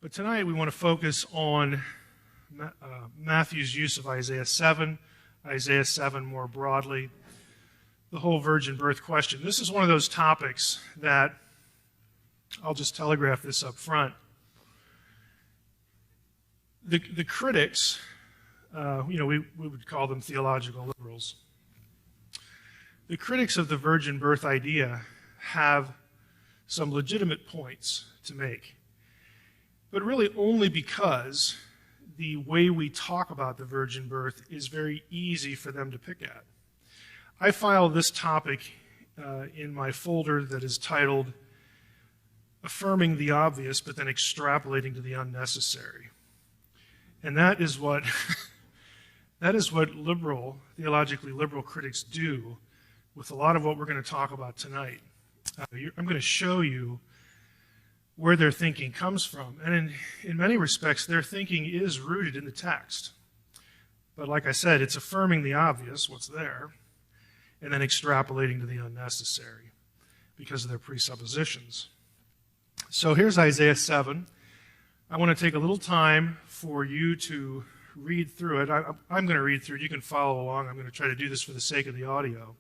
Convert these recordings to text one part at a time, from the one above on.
But tonight we want to focus on Matthew's use of Isaiah 7 more broadly, the whole virgin birth question. This is one of those topics that, I'll just telegraph this up front. The critics, we would call them theological liberals. The critics of the virgin birth idea have some legitimate points to make, but really only because the way we talk about the virgin birth is very easy for them to pick at. I filed this topic in my folder that is titled Affirming the Obvious, but then Extrapolating to the Unnecessary. And that is what theologically liberal critics do with a lot of what we're going to talk about tonight. I'm going to show you where their thinking comes from. And in many respects, their thinking is rooted in the text. But like I said, it's affirming the obvious, what's there, and then extrapolating to the unnecessary because of their presuppositions. So here's Isaiah 7. I want to take a little time for you to read through it. I'm going to read through it. You can follow along. I'm going to try to do this for the sake of the audio.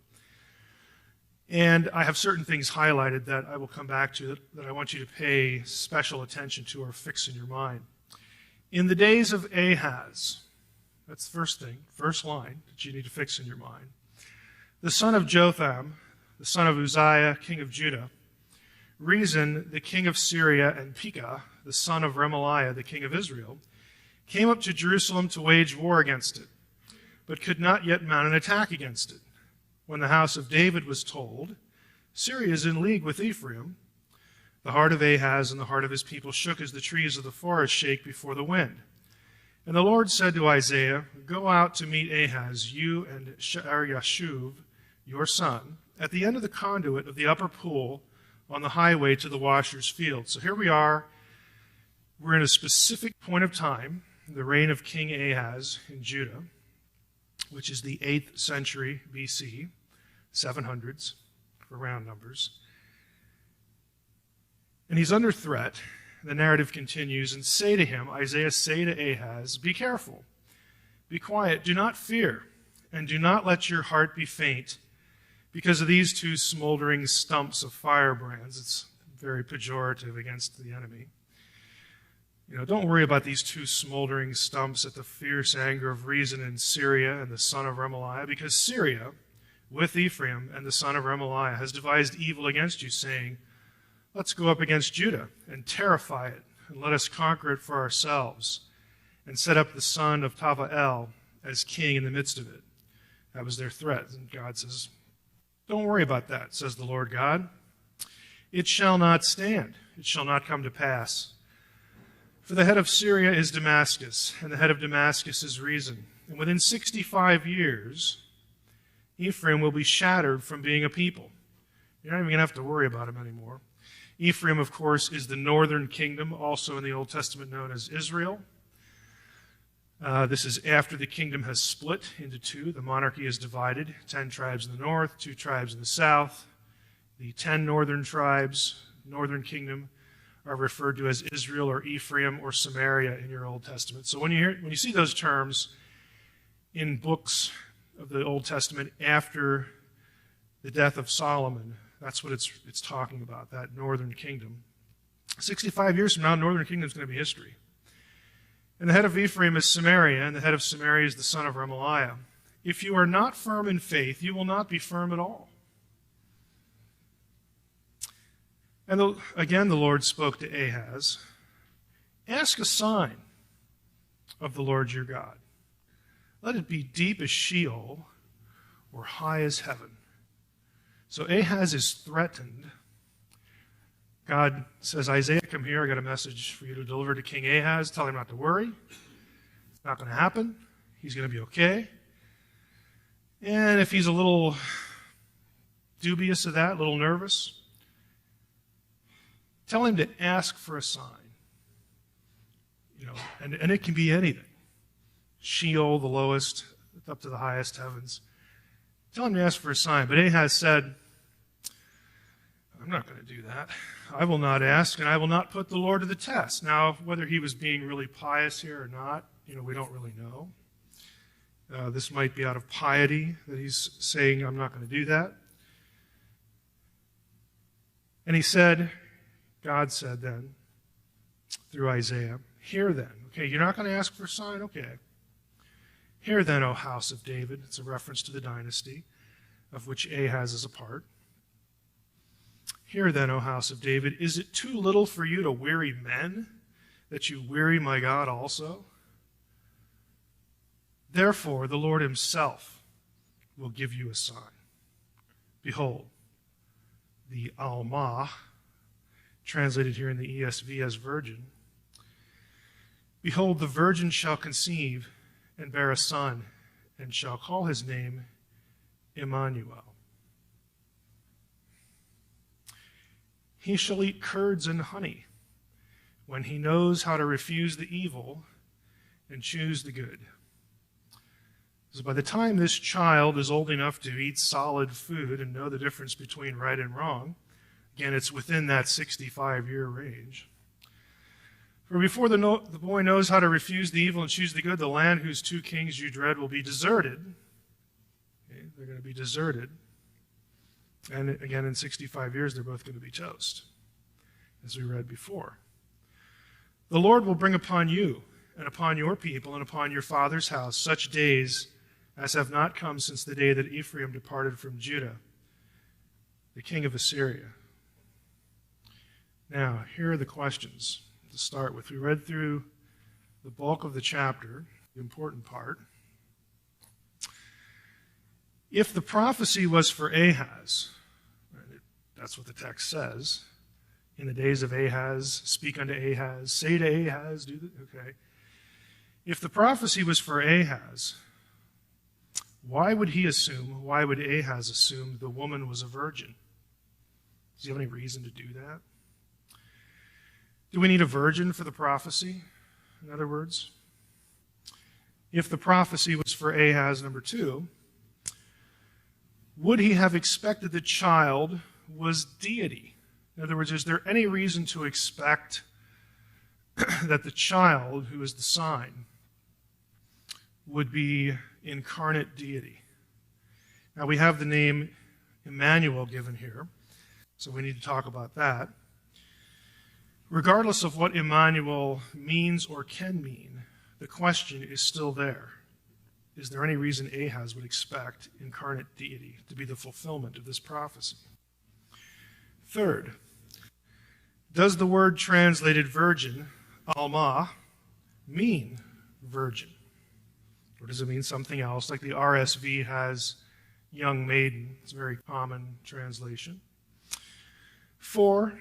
And I have certain things highlighted that I will come back to that I want you to pay special attention to or fix in your mind. In the days of Ahaz, that's the first thing, first line that you need to fix in your mind. The son of Jotham, the son of Uzziah, king of Judah, Rezin, the king of Syria, and Pekah, the son of Remaliah, the king of Israel, came up to Jerusalem to wage war against it, but could not yet mount an attack against it. When the house of David was told, Syria is in league with Ephraim, the heart of Ahaz and the heart of his people shook as the trees of the forest shake before the wind. And the Lord said to Isaiah, Go out to meet Ahaz, you and Shear-Yashuv, your son, at the end of the conduit of the upper pool on the highway to the washer's field. So here we are. We're in a specific point of time, the reign of King Ahaz in Judah, which is the 8th century BC, 700s for round numbers. And he's under threat. The narrative continues, and say to him, Isaiah, say to Ahaz, be careful, be quiet, do not fear, and do not let your heart be faint because of these two smoldering stumps of firebrands. It's very pejorative against the enemy. Don't worry about these two smoldering stumps at the fierce anger of Rezin in Syria and the son of Remaliah, because Syria, with Ephraim and the son of Remaliah, has devised evil against you, saying, Let's go up against Judah and terrify it, and let us conquer it for ourselves, and set up the son of Tavael as king in the midst of it. That was their threat. And God says, Don't worry about that, says the Lord God. It shall not stand. It shall not come to pass. For the head of Syria is Damascus, and the head of Damascus is Rezin. And within 65 years, Ephraim will be shattered from being a people. You're not even going to have to worry about him anymore. Ephraim, of course, is the northern kingdom, also in the Old Testament known as Israel. This is after the kingdom has split into two. The monarchy is divided, 10 tribes in the north, 2 tribes in the south. The 10 northern tribes, northern kingdom, are referred to as Israel or Ephraim or Samaria in your Old Testament. So when you see those terms in books of the Old Testament after the death of Solomon, that's what it's talking about, that northern kingdom. 65 years from now, northern kingdom is going to be history. And the head of Ephraim is Samaria, and the head of Samaria is the son of Remaliah. If you are not firm in faith, you will not be firm at all. And again, the Lord spoke to Ahaz, Ask a sign of the Lord your God. Let it be deep as Sheol or high as heaven. So Ahaz is threatened. God says, Isaiah, come here. I got a message for you to deliver to King Ahaz. Tell him not to worry. It's not going to happen. He's going to be okay. And if he's a little dubious of that, a little nervous, tell him to ask for a sign. And it can be anything. Sheol, the lowest, up to the highest heavens. Tell him to ask for a sign. But Ahaz said, I'm not going to do that. I will not ask, and I will not put the Lord to the test. Now, whether he was being really pious here or not, we don't really know. This might be out of piety that he's saying, I'm not going to do that. And he said, God said then, through Isaiah, hear then. Okay, you're not going to ask for a sign? Okay. Hear then, O house of David. It's a reference to the dynasty of which Ahaz is a part. Hear then, O house of David, is it too little for you to weary men, that you weary my God also? Therefore, the Lord himself will give you a sign. Behold, the Almah, translated here in the ESV as virgin. Behold, the virgin shall conceive and bear a son, and shall call his name Emmanuel. He shall eat curds and honey when he knows how to refuse the evil and choose the good. So by the time this child is old enough to eat solid food and know the difference between right and wrong, again, it's within that 65-year range. For before the boy knows how to refuse the evil and choose the good, the land whose two kings you dread will be deserted. Okay, they're going to be deserted. And again, in 65 years, they're both going to be toast, as we read before. The Lord will bring upon you and upon your people and upon your father's house such days as have not come since the day that Ephraim departed from Judah, the king of Assyria. Now, here are the questions to start with. We read through the bulk of the chapter, the important part. If the prophecy was for Ahaz, that's what the text says, in the days of Ahaz, speak unto Ahaz, say to Ahaz, do the, okay. If the prophecy was for Ahaz, why would Ahaz assume the woman was a virgin? Does he have any reason to do that? Do we need a virgin for the prophecy? In other words, if the prophecy was for Ahaz, number 2, would he have expected the child was deity? In other words, is there any reason to expect that the child, who is the sign, would be incarnate deity? Now, we have the name Emmanuel given here, so we need to talk about that. Regardless of what Emmanuel means or can mean, the question is still there. Is there any reason Ahaz would expect incarnate deity to be the fulfillment of this prophecy? Third, does the word translated virgin, Almah, mean virgin? Or does it mean something else? Like the RSV has young maiden. It's a very common translation. 4,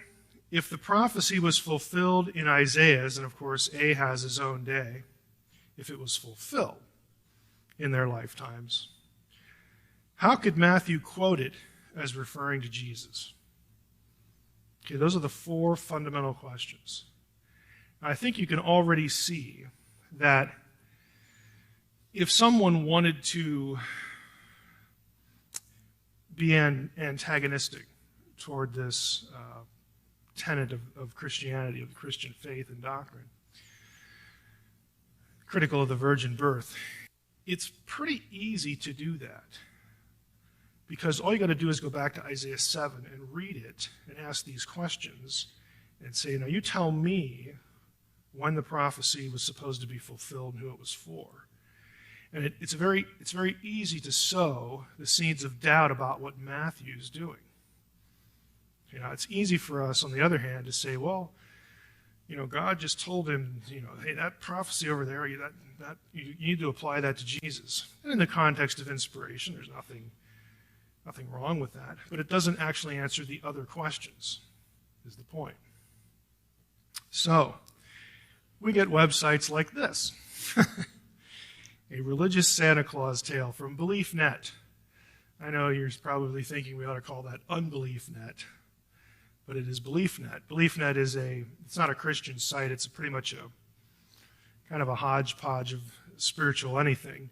if the prophecy was fulfilled in Isaiah's, and of course Ahaz's own day, if it was fulfilled in their lifetimes, how could Matthew quote it as referring to Jesus? Okay, those are the 4 fundamental questions. I think you can already see that if someone wanted to be antagonistic toward this tenet of Christianity, of the Christian faith and doctrine, critical of the virgin birth, it's pretty easy to do that. Because all you got to do is go back to Isaiah 7 and read it and ask these questions and say, now you tell me when the prophecy was supposed to be fulfilled and who it was for. And it's very easy to sow the seeds of doubt about what Matthew's doing. It's easy for us, on the other hand, to say, well, God just told him, hey, that prophecy over there, you need to apply that to Jesus. And in the context of inspiration, there's nothing wrong with that. But it doesn't actually answer the other questions, is the point. So, we get websites like this. A religious Santa Claus tale from BeliefNet. I know you're probably thinking we ought to call that UnbeliefNet, but it is BeliefNet. BeliefNet is it's not a Christian site, it's pretty much a kind of a hodgepodge of spiritual anything.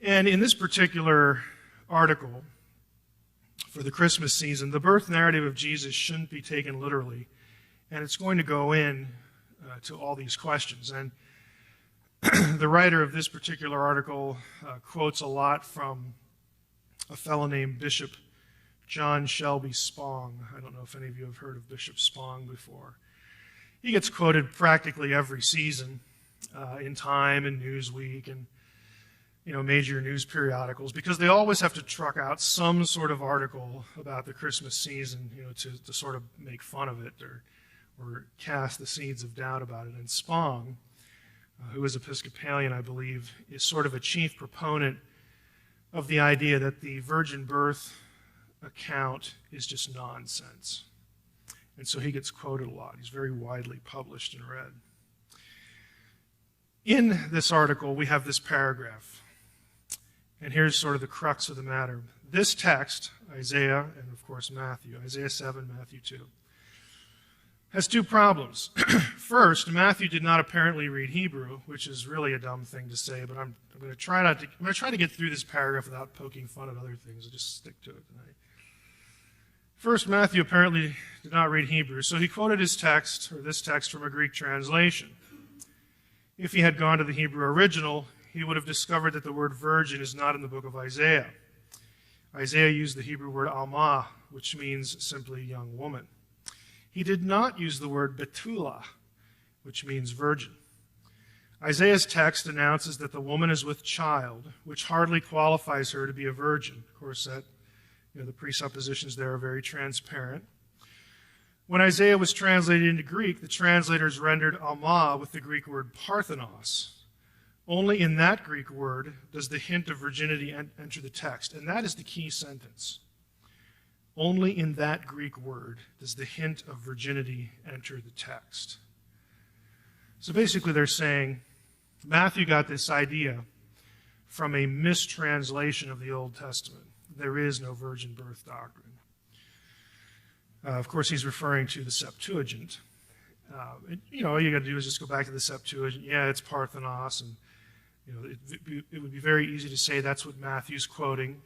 And in this particular article for the Christmas season, the birth narrative of Jesus shouldn't be taken literally, and it's going to go in to all these questions. And the writer of this particular article quotes a lot from a fellow named Bishop John Shelby Spong. I don't know if any of you have heard of Bishop Spong before. He gets quoted practically every season in Time and Newsweek and major news periodicals, because they always have to truck out some sort of article about the Christmas season, to sort of make fun of it or cast the seeds of doubt about it. And Spong, who is Episcopalian, I believe, is sort of a chief proponent of the idea that the virgin birth account is just nonsense. And so he gets quoted a lot. He's very widely published and read. In this article, we have this paragraph. And here's sort of the crux of the matter. This text, Isaiah and, of course, Matthew, Isaiah 7, Matthew 2, has two problems. First, Matthew did not apparently read Hebrew, which is really a dumb thing to say, but I'm going to try to get through this paragraph without poking fun at other things. I'll just stick to it tonight. First, Matthew apparently did not read Hebrew, so he quoted this text from a Greek translation. If he had gone to the Hebrew original, he would have discovered that the word virgin is not in the book of Isaiah. Isaiah used the Hebrew word almah, which means simply young woman. He did not use the word betula, which means virgin. Isaiah's text announces that the woman is with child, which hardly qualifies her to be a virgin. Of course, the presuppositions there are very transparent. When Isaiah was translated into Greek, the translators rendered alma with the Greek word parthenos. Only in that Greek word does the hint of virginity enter the text, and that is the key sentence. Only in that Greek word does the hint of virginity enter the text. So basically they're saying Matthew got this idea from a mistranslation of the Old Testament. There is no virgin birth doctrine. Of course, he's referring to the Septuagint. All you got to do is just go back to the Septuagint. Yeah, it's Parthenos, and it would be very easy to say that's what Matthew's quoting.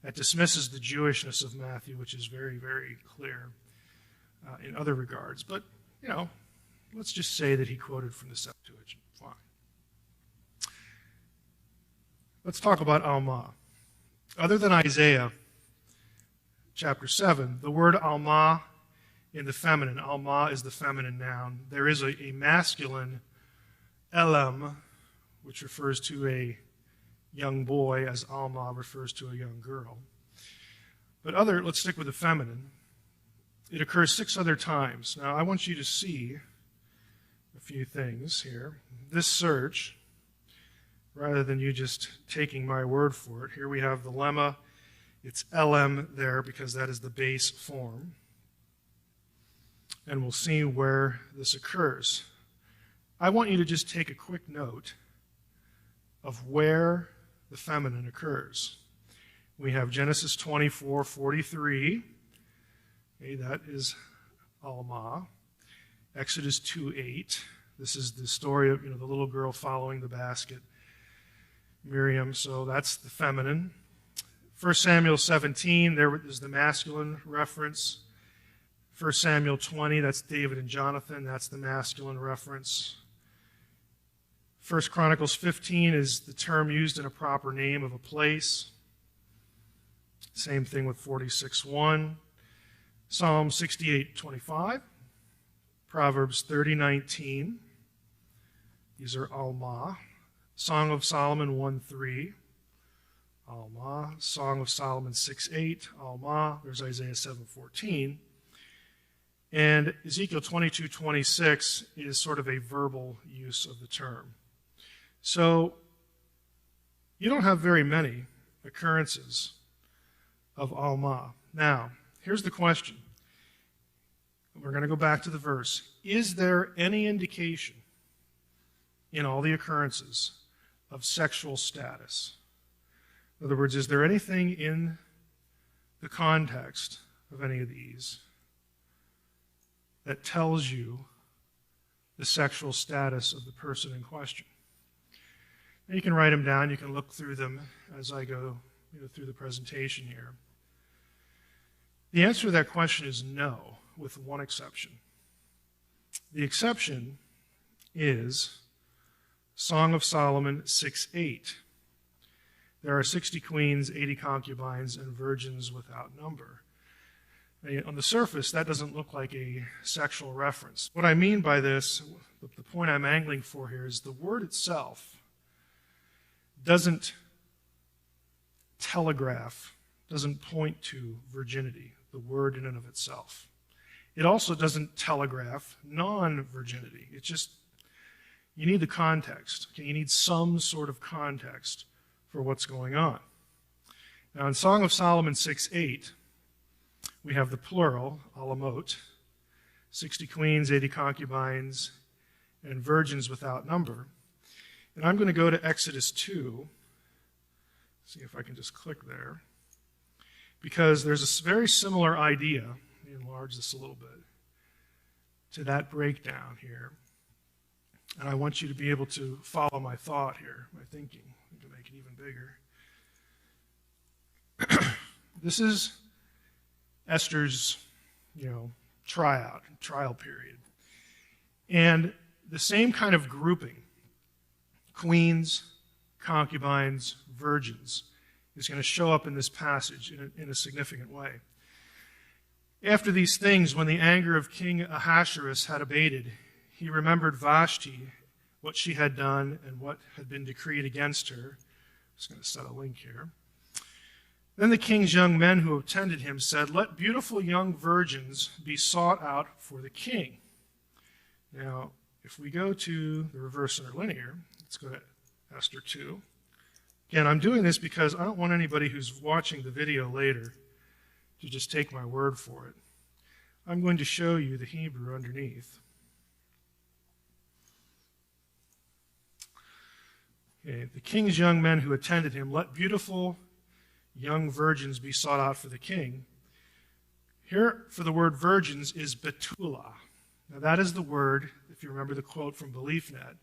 That dismisses the Jewishness of Matthew, which is very, very clear in other regards. But let's just say that he quoted from the Septuagint. Fine. Let's talk about Alma. Other than Isaiah chapter 7, the word Alma in the feminine, Alma is the feminine noun. There is a masculine Elam, which refers to a young boy, as Alma refers to a young girl. But let's stick with the feminine. It occurs 6 other times. Now, I want you to see a few things here. This search, rather than you just taking my word for it, here we have the lemma. It's LM there because that is the base form. And we'll see where this occurs. I want you to just take a quick note of where the feminine occurs. We have Genesis 24:43. Okay, that is Alma. Exodus 2:8. This is the story of the little girl following the basket, Miriam. So that's the feminine. 1 Samuel 17, there is the masculine reference. 1 Samuel 20, that's David and Jonathan. That's the masculine reference. 1 Chronicles 15 is the term used in a proper name of a place. Same thing with 46:1. Psalm 68:25. Proverbs 30:19. These are Alma. Song of Solomon 1:3. Alma. Song of Solomon 6:8. Alma. There's Isaiah 7:14. And Ezekiel 22:26 is sort of a verbal use of the term. So you don't have very many occurrences of Alma. Now, here's the question. We're going to go back to the verse. Is there any indication in all the occurrences of sexual status? In other words, is there anything in the context of any of these that tells you the sexual status of the person in question? Now, you can write them down. You can look through them as I go through the presentation here. The answer to that question is no, with one exception. The exception is Song of Solomon 6:8. There are 60 queens, 80 concubines, and virgins without number. On the surface, that doesn't look like a sexual reference. What I mean by this, the point I'm angling for here, is the word itself doesn't telegraph, doesn't point to virginity, the word in and of itself. It also doesn't telegraph non-virginity. It's just, you need the context. Okay? You need some sort of context for what's going on. Now, in Song of Solomon 6:8, we have the plural, alamot, 60 queens, 80 concubines, and virgins without number. And I'm going to go to Exodus 2, see if I can just click there, because there's a very similar idea, let me enlarge this a little bit, to that breakdown here. And I want you to be able to follow my thought here, my thinking. I can make it even bigger. This is Esther's, trial period. And the same kind of grouping, queens, concubines, virgins, is going to show up in this passage in a significant way. After these things, when the anger of King Ahasuerus had abated, he remembered Vashti, what she had done, and what had been decreed against her. I'm just going to set a link here. Then the king's young men who attended him said, "Let beautiful young virgins be sought out for the king." Now, if we go to the reverse interlinear, let's go to Esther 2. Again, I'm doing this because I don't want anybody who's watching the video later to just take my word for it. I'm going to show you the Hebrew underneath. Okay, the king's young men who attended him, let beautiful young virgins be sought out for the king. Here, for the word virgins, is betula. Now, that is the word, if you remember the quote from BeliefNet,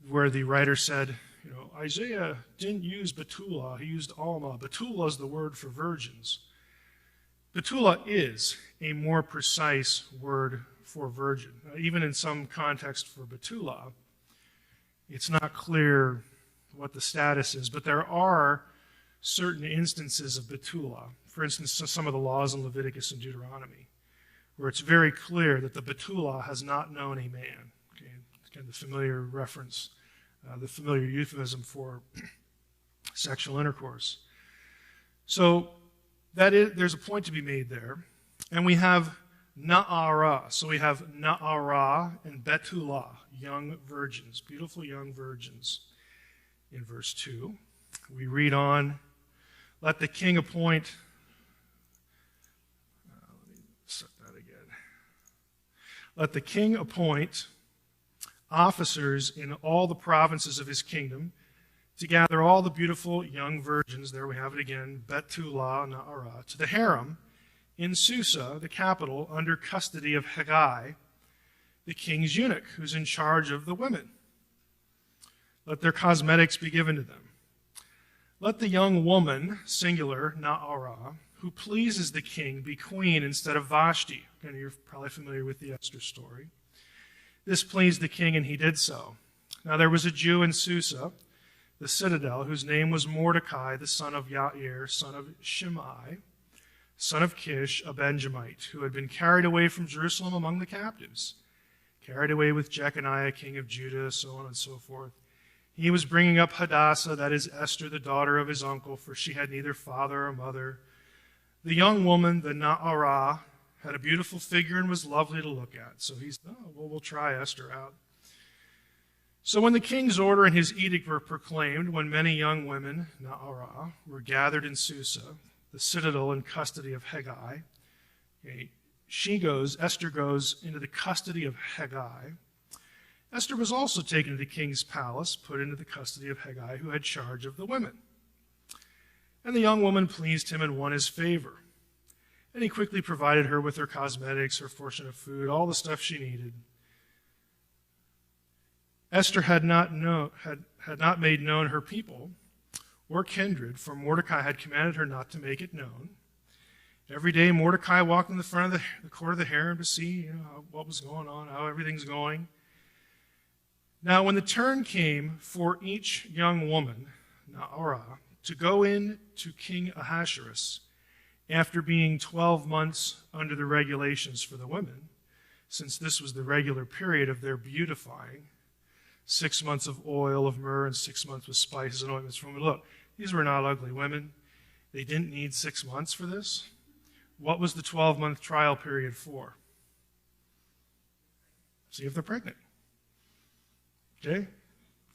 where the writer said, Isaiah didn't use betula, he used alma. Betula is the word for virgins. Betula is a more precise word for virgin. Even in some context for betula, it's not clear what the status is, but there are certain instances of betula. For instance, some of the laws in Leviticus and Deuteronomy, where it's very clear that the betula has not known a man. Okay? Again, the familiar reference, the familiar euphemism for sexual intercourse. So there's a point to be made there. And we have na'ara. So we have na'ara and betula, young virgins, beautiful young virgins. In verse 2, we read on, let the king appoint, let me set that again. Let the king appoint officers in all the provinces of his kingdom to gather all the beautiful young virgins, there we have it again, betula na'ara, to the harem in Susa, the capital, under custody of Haggai, the king's eunuch, who's in charge of the women. Let their cosmetics be given to them. Let the young woman, singular, na'ara, who pleases the king, be queen instead of Vashti. Again, you're probably familiar with the Esther story. This pleased the king, and he did so. Now there was a Jew in Susa, the citadel, whose name was Mordecai, the son of Yair, son of Shimei, son of Kish, a Benjamite, who had been carried away from Jerusalem among the captives, carried away with Jeconiah, king of Judah, so on and so forth. He was bringing up Hadassah, that is Esther, the daughter of his uncle, for she had neither father or mother. The young woman, the Na'ara, had a beautiful figure and was lovely to look at. So we'll try Esther out. So when the king's order and his edict were proclaimed, when many young women, Na'ara, were gathered in Susa, the citadel in custody of Haggai, Esther goes into the custody of Haggai. Esther was also taken to the king's palace, put into the custody of Haggai, who had charge of the women. And the young woman pleased him and won his favor. And he quickly provided her with her cosmetics, her portion of food, all the stuff she needed. Esther had not made known her people or kindred, for Mordecai had commanded her not to make it known. Every day, Mordecai walked in the front of the court of the harem to see what was going on, how everything's going. Now, when the turn came for each young woman, Naarah, to go in to King Ahasuerus, after being 12 months under the regulations for the women, since this was the regular period of their beautifying, 6 months of oil of myrrh and 6 months with spices and ointments from women. Look, these were not ugly women. They didn't need 6 months for this. What was the 12-month trial period for? See if they're pregnant. Okay?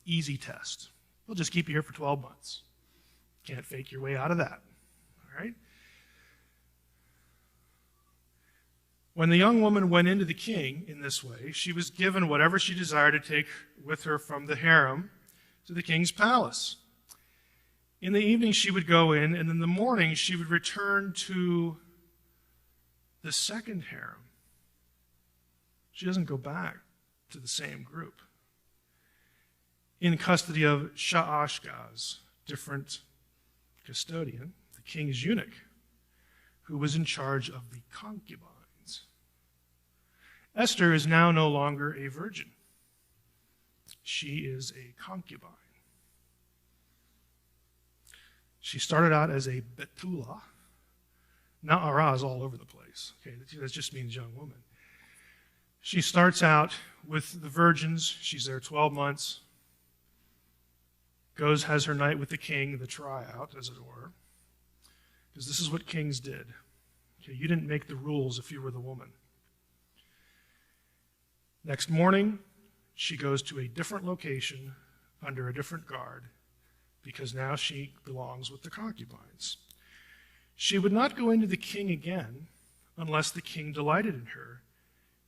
Easy test. We'll just keep you here for 12 months. Can't fake your way out of that. All right? When the young woman went into the king in this way, she was given whatever she desired to take with her from the harem to the king's palace. In the evening she would go in, and in the morning she would return to the second harem. She doesn't go back to the same group. In custody of Shaashgaz, different custodian, the king's eunuch, who was in charge of the concubines. Esther is now no longer a virgin. She is a concubine. She started out as a Betula. Naarah is all over the place. Okay, that just means young woman. She starts out with the virgins. She's there 12 months. Has her night with the king, the tryout, as it were. Because this is what kings did. Okay, you didn't make the rules if you were the woman. Next morning, she goes to a different location under a different guard because now she belongs with the concubines. She would not go into the king again unless the king delighted in her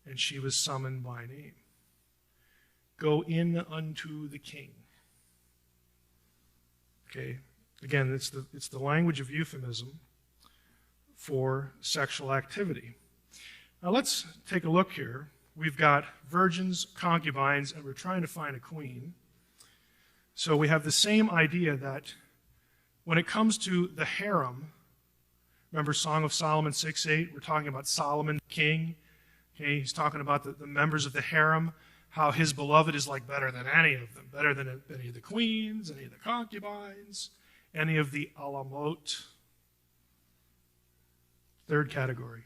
and she was summoned by name. Go in unto the king. Okay, again, it's the language of euphemism for sexual activity. Now let's take a look here. We've got virgins, concubines, and we're trying to find a queen. So we have the same idea that when it comes to the harem, remember Song of Solomon 6:8? We're talking about Solomon, king. Okay, he's talking about the members of the harem, how his beloved is like better than any of them, better than any of the queens, any of the concubines, any of the alamot. Third category.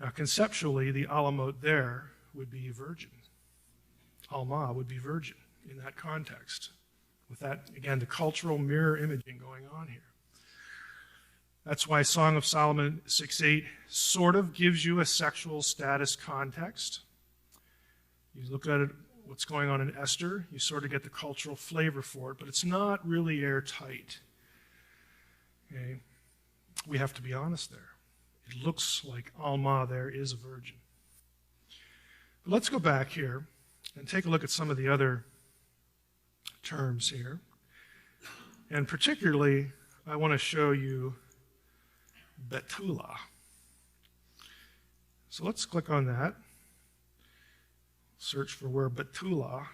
Now, conceptually, the alamot there would be virgin. Alma would be virgin in that context. With that, again, the cultural mirror imaging going on here. That's why Song of Solomon 6:8 sort of gives you a sexual status context. You look at it, what's going on in Esther, you sort of get the cultural flavor for it, but it's not really airtight. Okay? We have to be honest there. It looks like Alma there is a virgin. But let's go back here and take a look at some of the other terms here. And particularly, I want to show you Betula. So let's click on that. Search for where Betula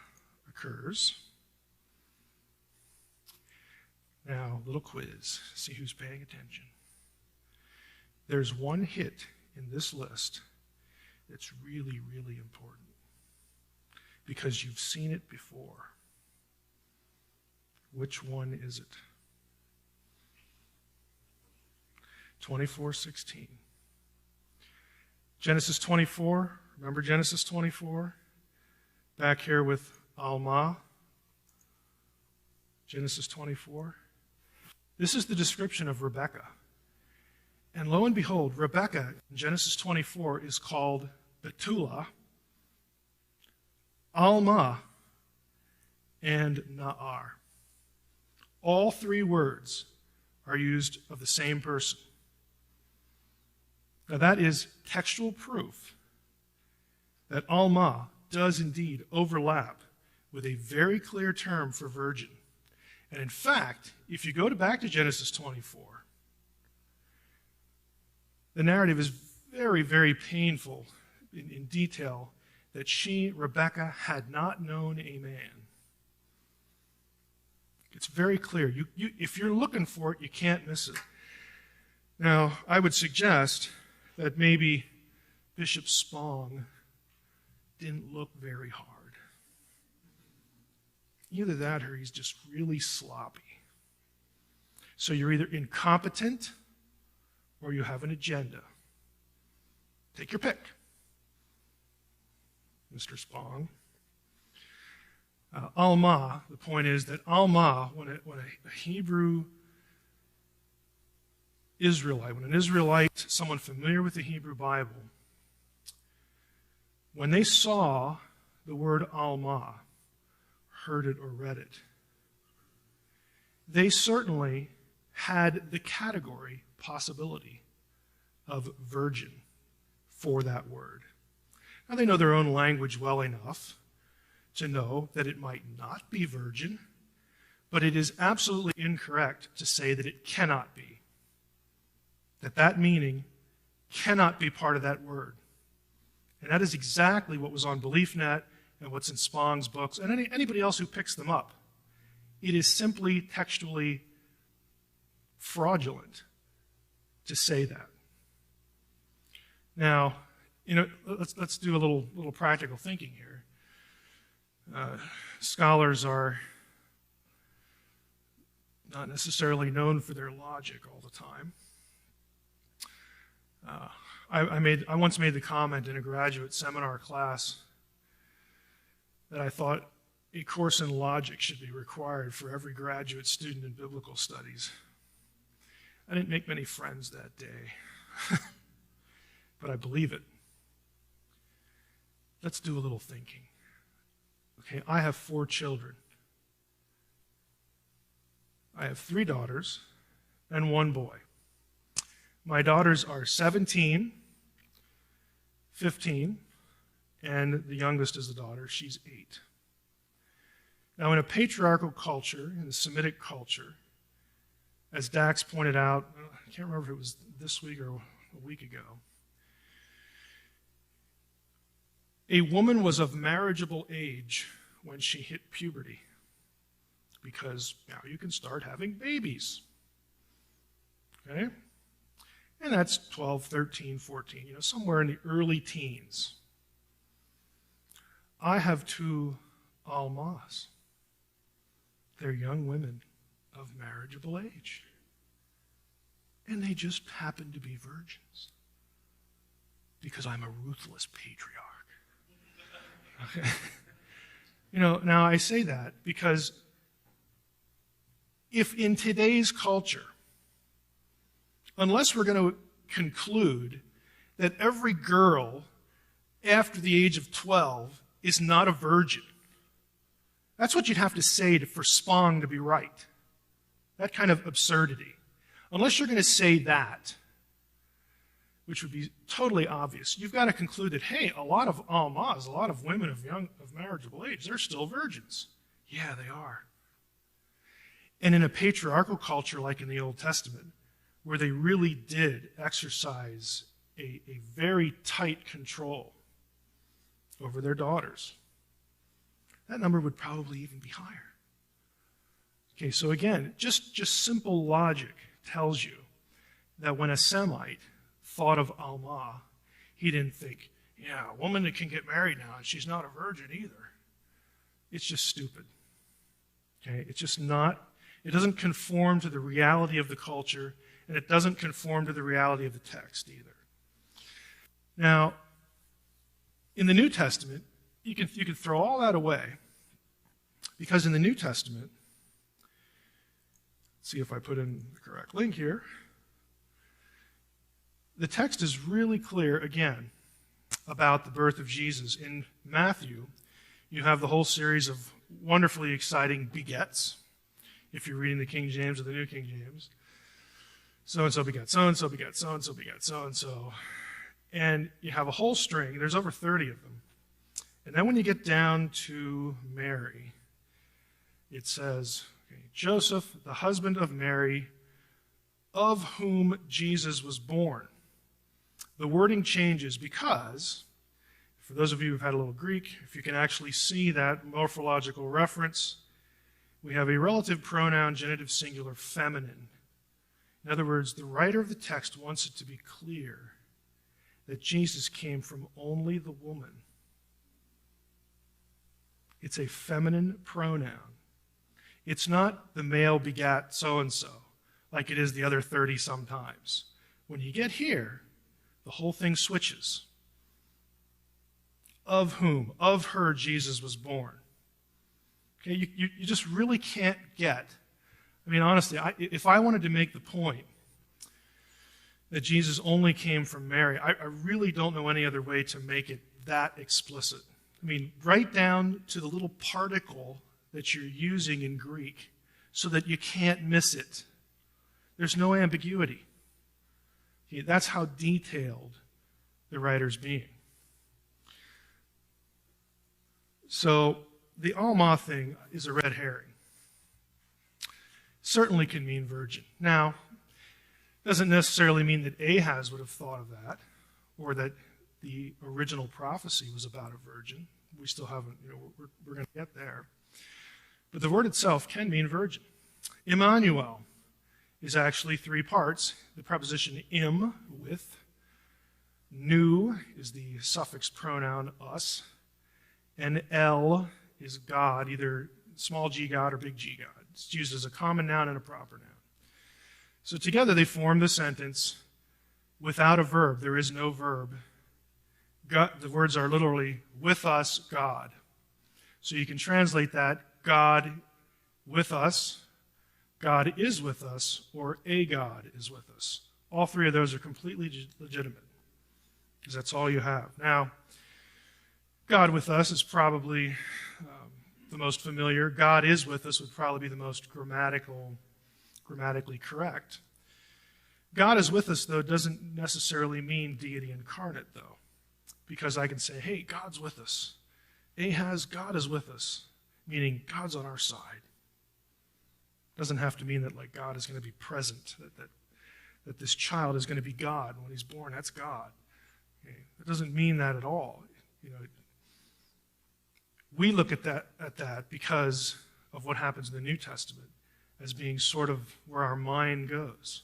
occurs. Now, little quiz. See who's paying attention. There's one hit in this list that's really, really important because you've seen it before. Which one is it? 24:16. Genesis 24. Remember Genesis 24? Back here with Alma. Genesis 24. This is the description of Rebekah. And lo and behold, Rebekah in Genesis 24 is called Betula, Alma, and Naar. All three words are used of the same person. Now that is textual proof that Alma does indeed overlap with a very clear term for virgin. And in fact, if you go back to Genesis 24, the narrative is very, very painful in detail that she, Rebekah, had not known a man. It's very clear. If you're looking for it, you can't miss it. Now, I would suggest that maybe Bishop Spong didn't look very hard. Either that or he's just really sloppy. So you're either incompetent or you have an agenda. Take your pick, Mr. Spong. Alma, the point is that Alma, when a Hebrew Israelite, when an Israelite, someone familiar with the Hebrew Bible, when they saw the word Alma, heard it or read it, they certainly had the category, possibility, of virgin for that word. Now they know their own language well enough to know that it might not be virgin, but it is absolutely incorrect to say that it cannot be. That meaning cannot be part of that word. And that is exactly what was on BeliefNet and what's in Spong's books and anybody else who picks them up. It is simply textually fraudulent to say that. Now, let's do a little practical thinking here. Scholars are not necessarily known for their logic all the time. I once made the comment in a graduate seminar class that I thought a course in logic should be required for every graduate student in biblical studies. I didn't make many friends that day, but I believe it. Let's do a little thinking. Okay, I have 4 children. I have 3 daughters and 1 boy. My daughters are 17, 15, and the youngest is the daughter. She's 8. Now, in a patriarchal culture, in the Semitic culture, as Dax pointed out, I can't remember if it was this week or a week ago, a woman was of marriageable age when she hit puberty, because now you can start having babies. Okay? And that's 12, 13, 14, somewhere in the early teens. I have 2 Almas. They're young women of marriageable age. And they just happen to be virgins. Because I'm a ruthless patriarch. Okay? Now I say that because if in today's culture, unless we're going to conclude that every girl after the age of 12 is not a virgin, that's what you'd have to say for Spong to be right. That kind of absurdity. Unless you're going to say that, which would be totally obvious, you've got to conclude that, hey, a lot of Almas, a lot of women of marriageable age, they're still virgins. Yeah, they are. And in a patriarchal culture like in the Old Testament, where they really did exercise a very tight control over their daughters, that number would probably even be higher. Okay, so again, just simple logic tells you that when a Semite thought of Alma, he didn't think, yeah, a woman that can get married now and she's not a virgin either. It's just stupid. Okay, it's just not, it doesn't conform to the reality of the culture, and it doesn't conform to the reality of the text either. Now, in the New Testament, you can throw all that away, because in the New Testament, let's see if I put in the correct link here, the text is really clear, again, about the birth of Jesus. In Matthew, you have the whole series of wonderfully exciting begets, if you're reading the King James or the New King James. So-and-so begat, so-and-so begat, so-and-so begat, so-and-so. And you have a whole string. There's over 30 of them. And then when you get down to Mary, it says, okay, Joseph, the husband of Mary, of whom Jesus was born. The wording changes because, for those of you who've had a little Greek, if you can actually see that morphological reference, we have a relative pronoun, genitive singular, feminine, In other words, the writer of the text wants it to be clear that Jesus came from only the woman. It's a feminine pronoun. It's not the male begat so-and-so, like it is the other 30 sometimes. When you get here, the whole thing switches. Of whom? Of her Jesus was born. Okay, you just really can't get. I mean, honestly, if I wanted to make the point that Jesus only came from Mary, I really don't know any other way to make it that explicit. I mean, right down to the little particle that you're using in Greek so that you can't miss it. There's no ambiguity. Okay, that's how detailed the writer's being. So the Alma thing is a red herring. Certainly can mean virgin. Now, doesn't necessarily mean that Ahaz would have thought of that, or that the original prophecy was about a virgin. We still haven't, we're going to get there. But the word itself can mean virgin. Emmanuel is actually three parts. The preposition im, with. Nu is the suffix pronoun us. And El is God, either small g God or big G God. It's used as a common noun and a proper noun. So together they form the sentence without a verb. There is no verb. God, the words are literally with us, God. So you can translate that God with us, God is with us, or a God is with us. All three of those are completely legitimate, because that's all you have. Now, God with us is probably the most familiar. God is with us would probably be the most grammatically correct. God is with us, though, doesn't necessarily mean deity incarnate, though, because I can say, hey, God's with us. Ahaz, God is with us, meaning God's on our side. Doesn't have to mean that like God is going to be present, that this child is going to be God when he's born. That's God. Okay? It doesn't mean that at all. We look at that because of what happens in the New Testament as being sort of where our mind goes.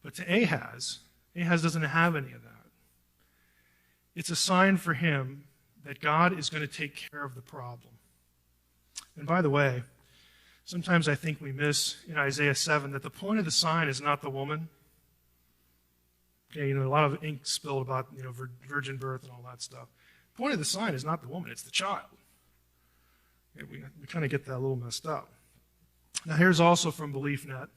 But to Ahaz doesn't have any of that. It's a sign for him that God is going to take care of the problem. And by the way, sometimes I think we miss in Isaiah 7 that the point of the sign is not the woman. Okay, a lot of ink spilled about virgin birth and all that stuff. The point of the sign is not the woman, it's the child. Okay, we kind of get that a little messed up. Now here's also from BeliefNet.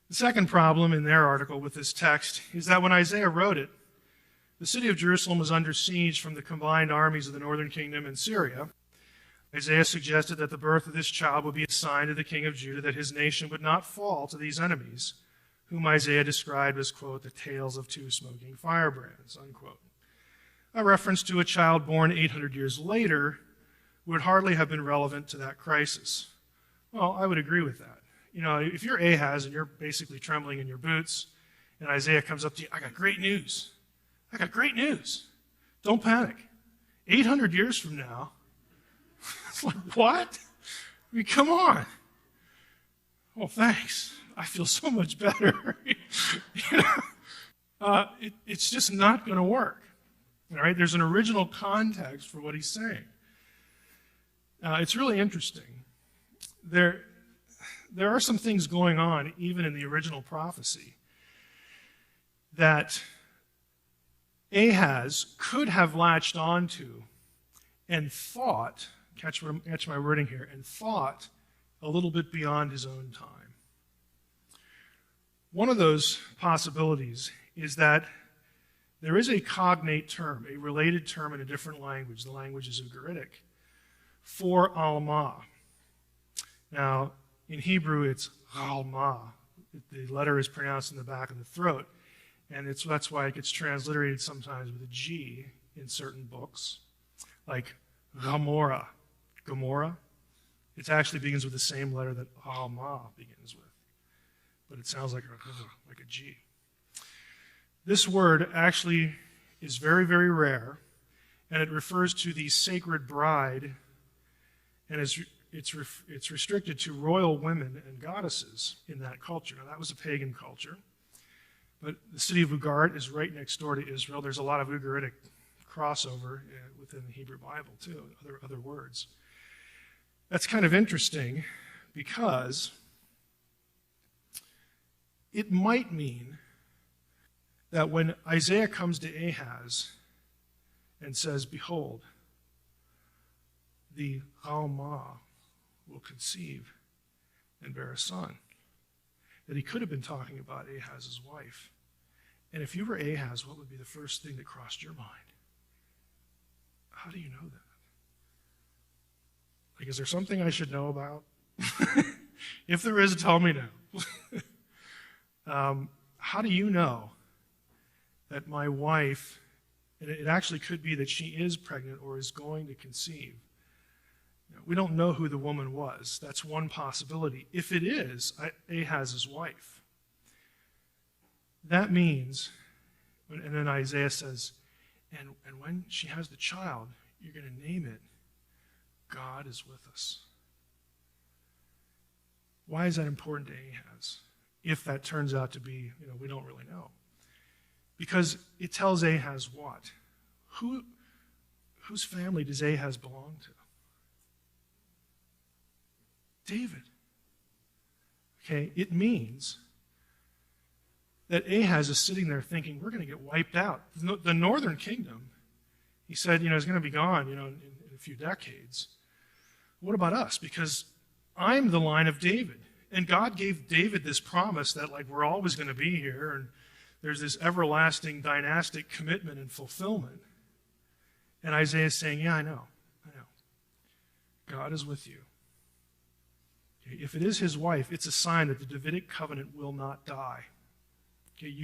The second problem in their article with this text is that when Isaiah wrote it, the city of Jerusalem was under siege from the combined armies of the northern kingdom and Syria. Isaiah suggested that the birth of this child would be a sign to the king of Judah that his nation would not fall to these enemies, whom Isaiah described as, quote, the tales of two smoking firebrands, unquote. A reference to a child born 800 years later would hardly have been relevant to that crisis. Well, I would agree with that. If you're Ahaz and you're basically trembling in your boots, and Isaiah comes up to you, I got great news. I got great news. Don't panic. 800 years from now, it's like, what? I mean, come on. Oh, thanks. I feel so much better. It's just not going to work. All right? There's an original context for what he's saying. It's really interesting. There are some things going on, even in the original prophecy, that Ahaz could have latched onto and thought, catch my wording here, and thought a little bit beyond his own time. One of those possibilities is that there is a cognate term, a related term in a different language. The language is Ugaritic, for Alma. Now, in Hebrew, it's Alma. The letter is pronounced in the back of the throat. And that's why it gets transliterated sometimes with a G in certain books, like Gomorrah. Gomorrah. It actually begins with the same letter that Alma begins with. But it sounds like a G. This word actually is very, very rare, and it refers to the sacred bride and is it's restricted to royal women and goddesses in that culture. Now, that was a pagan culture. But the city of Ugarit is right next door to Israel. There's a lot of Ugaritic crossover within the Hebrew Bible, too, other words. That's kind of interesting because it might mean that when Isaiah comes to Ahaz and says, behold, the Alma will conceive and bear a son, that he could have been talking about Ahaz's wife. And if you were Ahaz, what would be the first thing that crossed your mind? How do you know that? Like, is there something I should know about? If there is, tell me now. How do you know that my wife, and it actually could be that she is pregnant or is going to conceive? We don't know who the woman was. That's one possibility. If it is Ahaz's wife, that means, and then Isaiah says, and when she has the child, you're going to name it, God is with us. Why is that important to Ahaz? If that turns out to be, we don't really know. Because it tells Ahaz what? Whose family does Ahaz belong to? David. Okay, it means that Ahaz is sitting there thinking, we're going to get wiped out. The northern kingdom, he said, is going to be gone, in a few decades. What about us? Because I'm the line of David. And God gave David this promise that, we're always going to be here, and there's this everlasting dynastic commitment and fulfillment. And Isaiah is saying, yeah, I know. God is with you. Okay, if it is his wife, it's a sign that the Davidic covenant will not die. Okay,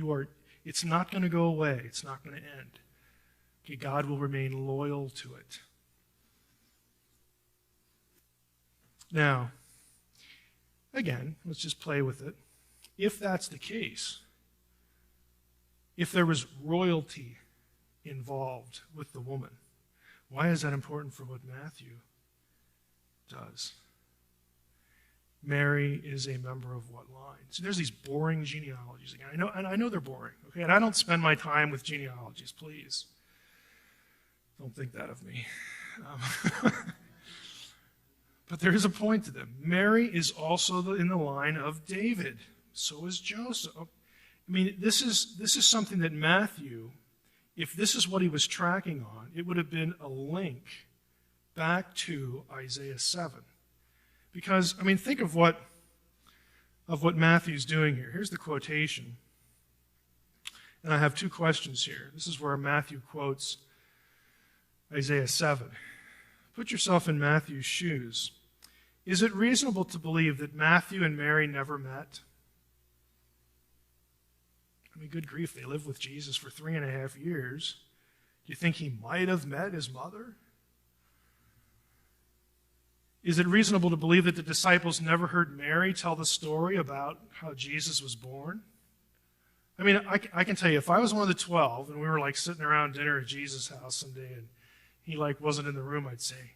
it's not going to go away. It's not going to end. Okay, God will remain loyal to it. Now, again, let's just play with it. If that's the case, if there was royalty involved with the woman, why is that important for what Matthew does? Mary is a member of what line? So there's these boring genealogies again. I know they're boring, okay? And I don't spend my time with genealogies, please. Don't think that of me. But there is a point to them. Mary is also in the line of David. So is Joseph. I mean, this is something that Matthew, if this is what he was tracking on, it would have been a link back to Isaiah 7. Because, think of what Matthew's doing here. Here's the quotation. And I have two questions here. This is where Matthew quotes Isaiah 7. Put yourself in Matthew's shoes. Is it reasonable to believe that Matthew and Mary never met? Good grief, they lived with Jesus for 3.5 years. Do you think he might have met his mother? Is it reasonable to believe that the disciples never heard Mary tell the story about how Jesus was born? I can tell you, if I was one of the 12 and we were sitting around dinner at Jesus' house someday and he wasn't in the room, I'd say,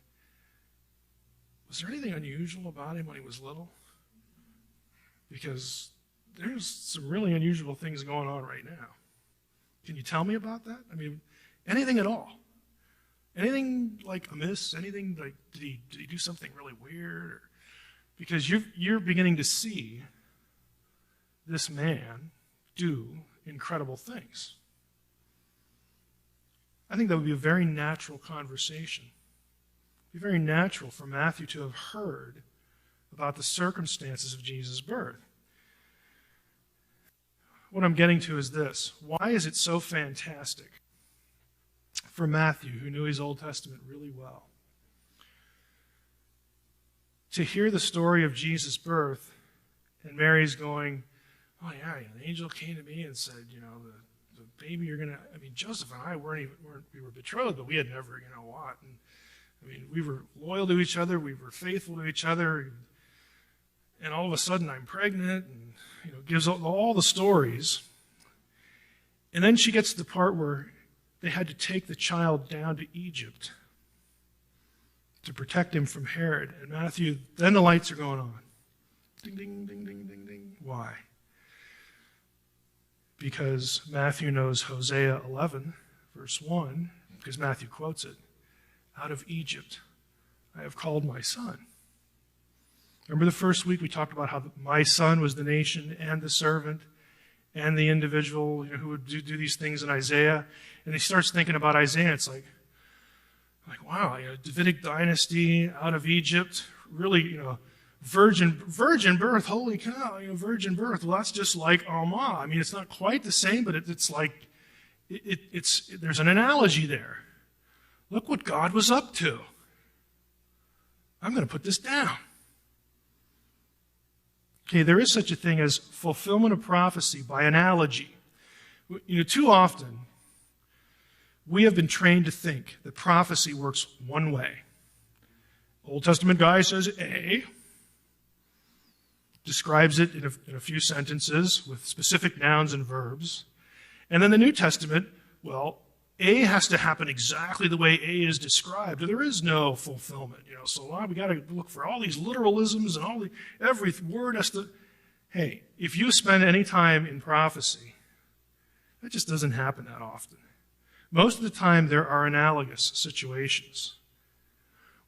was there anything unusual about him when he was little? Because there's some really unusual things going on right now. Can you tell me about that? Anything at all. Anything amiss? Anything did he do something really weird? Because you're beginning to see this man do incredible things. I think that would be a very natural conversation. It would be very natural for Matthew to have heard about the circumstances of Jesus' birth. What I'm getting to is this. Why is it so fantastic for Matthew, who knew his Old Testament really well, to hear the story of Jesus' birth, and Mary's going, oh yeah, an angel came to me and said, the baby you're going to, Joseph and I we were betrothed, but we had never, what, and we were loyal to each other, we were faithful to each other, and all of a sudden I'm pregnant, and gives all the stories. And then she gets to the part where they had to take the child down to Egypt to protect him from Herod. And Matthew, then the lights are going on. Ding, ding, ding, ding, ding, ding. Why? Because Matthew knows Hosea 11, verse 1, because Matthew quotes it. Out of Egypt I have called my son. Remember the first week we talked about how my son was the nation and the servant and the individual, who would do these things in Isaiah. And he starts thinking about Isaiah. It's like wow, Davidic dynasty out of Egypt, really, virgin birth, holy cow, virgin birth. Well, that's just like Alma. I mean, it's not quite the same, but it's like, there's an analogy there. Look what God was up to. I'm going to put this down. Okay, there is such a thing as fulfillment of prophecy by analogy. Too often, we have been trained to think that prophecy works one way. Old Testament guy says A, describes it in a few sentences with specific nouns and verbs. And then the New Testament, well, A has to happen exactly the way A is described, or there is no fulfillment. So we got to look for all these literalisms and every word has to. Hey, if you spend any time in prophecy, that just doesn't happen that often. Most of the time, there are analogous situations.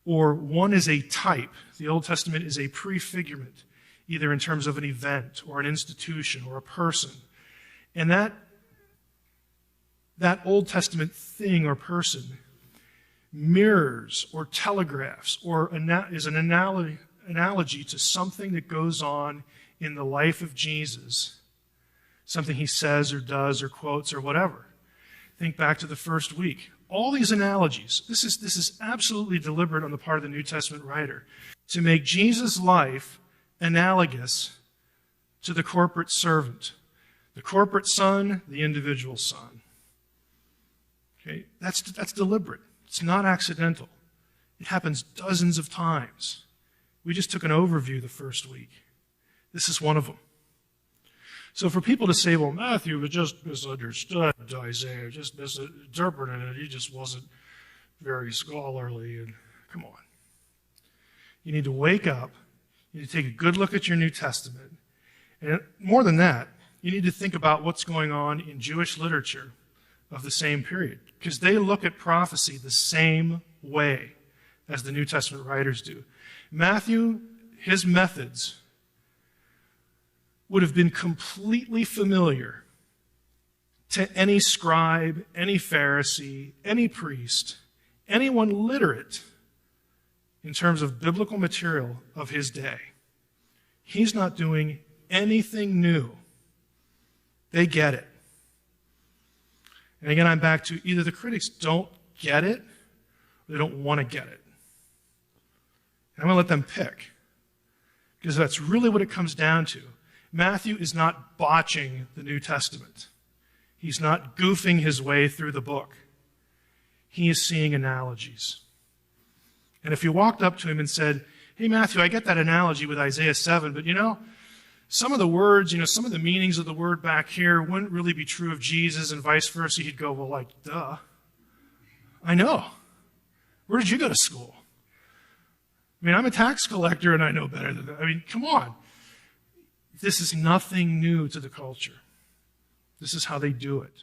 Or one is a type. The Old Testament is a prefigurement, either in terms of an event or an institution or a person. And that Old Testament thing or person mirrors or telegraphs or is an analogy to something that goes on in the life of Jesus, something he says or does or quotes or whatever. Think back to the first week. All these analogies, this is absolutely deliberate on the part of the New Testament writer, to make Jesus' life analogous to the corporate servant, the corporate son, the individual son. Okay, that's deliberate. It's not accidental. It happens dozens of times. We just took an overview the first week. This is one of them. So for people to say, well, Matthew just misunderstood Isaiah, just misinterpreted it, he just wasn't very scholarly, and come on. You need to wake up, you need to take a good look at your New Testament, and more than that, you need to think about what's going on in Jewish literature of the same period, because they look at prophecy the same way as the New Testament writers do. Matthew, his methods would have been completely familiar to any scribe, any Pharisee, any priest, anyone literate in terms of biblical material of his day. He's not doing anything new. They get it. And again, I'm back to either the critics don't get it, or they don't want to get it. And I'm going to let them pick, because that's really what it comes down to. Matthew is not botching the New Testament. He's not goofing his way through the book. He is seeing analogies. And if you walked up to him and said, hey, Matthew, I get that analogy with Isaiah 7, but some of the words, some of the meanings of the word back here wouldn't really be true of Jesus and vice versa. He'd go, well, duh. I know. Where did you go to school? I'm a tax collector and I know better than that. Come on. This is nothing new to the culture. This is how they do it.